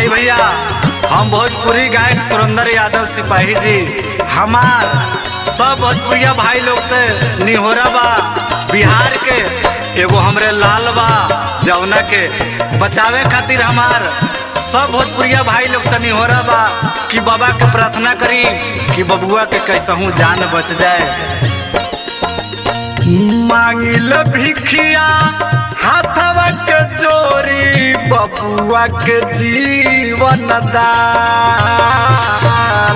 भाई भैया, हम भोजपुरी गायक सुरेंद्र यादव सिपाही जी, हमार सब भोजपुरिया भाई लोग से निहोरा बा। बिहार के एगो हमरे लाल बा जौना के बचावे खातिर हमार सब भोजपुरिया भाई लोग से निहोरा बा कि बाबा के प्रार्थना करी कि बबुआ के कैसहू जान बच जाए। मांगिल भिखिया हाथवा के जोरी बबुआ के जीवन दान।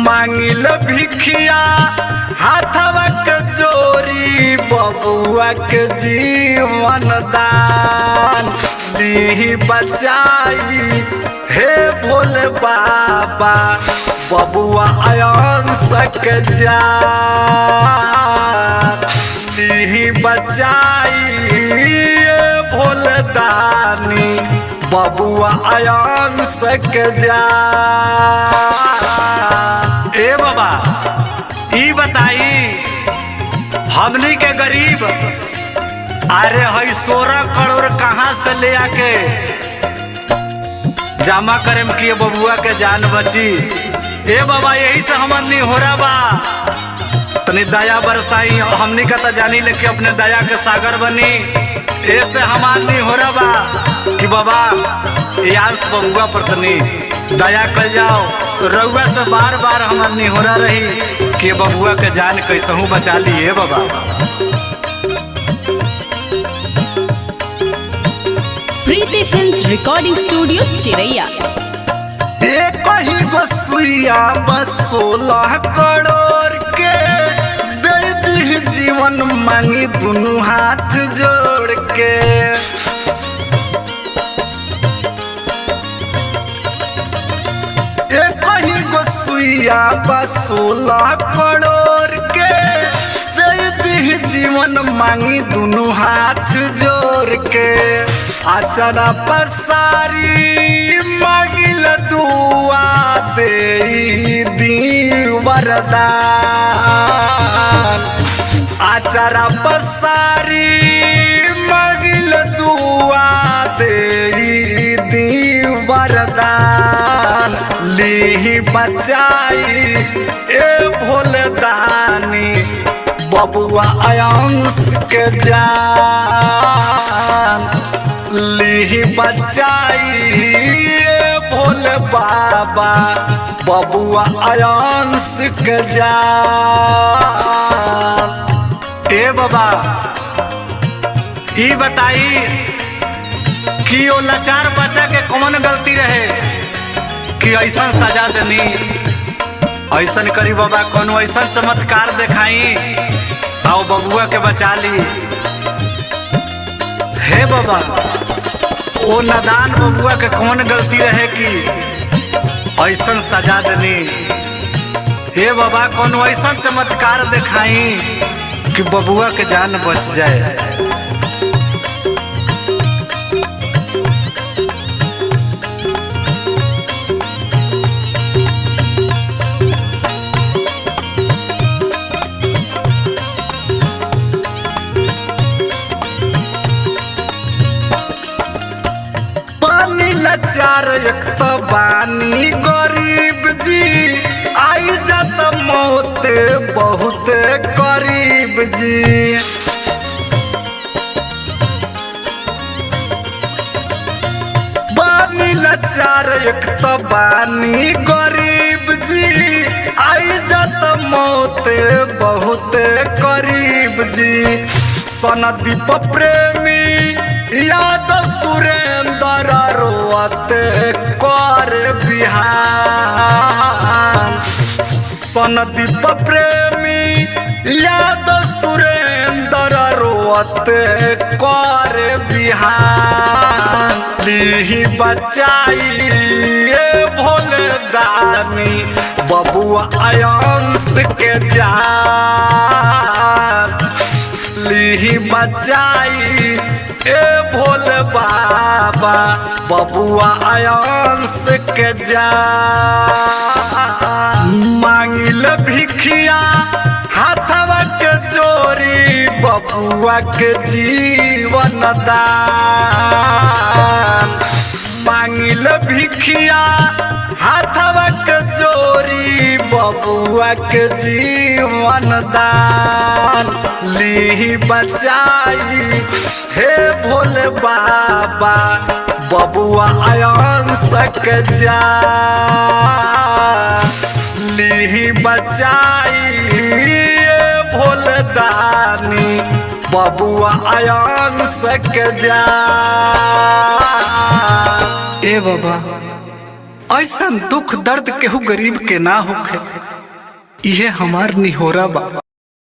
मांगिल भिखिया हाथवा के जोरी बबुआ के जीवन दान। दी बचाई हे भोले बाबा बबुआ आयन सक जान। दी बचाई भोले दानी बबुआ आयन सक जान। ए बाबा ई बताई हमनी के गरीब अरे हई 16 करोड़ कहाँ से ले आके जमा करे कि बबुआ के जान बची। ए बाबा यही से हमन नहीं हो रहा बा, तनी दया बरसाई। हमनी का तो जानी लेके अपने दया के सागर बनी। ऐसे हमार नहीं हो रहा बा कि बाबा यांस बबुआ पर तनी दया कर जाओ। रउआ से बार बार हमार नहीं हो रहा रही कि बबुआ के जान कैसहू बचा लिए बाबा। प्रीति फिल्म्स रिकॉर्डिंग स्टूडियो चिरैया। एक ही गोसुइया बस 16 करोड़ के दे दी जीवन मांगी दोनों हाथ जोड़ के। एक ही गोसुइया बस 16 करोड़ के दे दी जीवन मांगी दोनों हाथ जोड़ के। आचरा पसारी मांगिल दुआ दे दी वरदान। आचरा पसारी मांगिल दुआ दे दी वरदान। ली बचाई ए भोले दानी बबुआ आयंस के जान। ली बचाई भोले बाबा बबुआ आयंस के जान। ए बाबा ई बताई कि ओ लाचार बच्चा के कौन गलती रहे कि ऐसा सजा देनी। ऐसा करी बाबा, कोनो ऐसा चमत्कार दिखाई आओ बबुआ के बचा ली। हे बाबा ओ नादान बबुआ के कौन गलती रहे कि ऐसा सजा देनी। हे बाबा कोनो ऐसा चमत्कार दिखाई कि बबुआ के जान बच जाए। लाचार एक तो बानी गरीब जी आई जात मौत बहुत करीब जी। बानी लाचार एक तो बानी गरीब जी आई जात मौत बहुत करीब जी। सनदीप प्रेमी याद सुरेंद्र रोते कर बिहान। सनदीप प्रेमी याद सुरेंद्र रोते कर बिहान। ली बचाई भोले दानी बबुआ आयंस के जान। ली बचाई ए भोले बाबा बबुआ आयंस के जान। मांगिल भिखिया हाथवा के जोरी बबुआ के जीवन दान। मांगिल भिखिया दुखिया हाथवा के जोरी बबुआ के जीवन दान ली बचाई हे भोले बाबा बबुआ आयन सक जा ली बचाई भोले दानी बबुआ आयन सक जा। ए बाबा ऐसा दुख दर्द केहू गरीब के ना होखे इहे हमार निहोरा बा।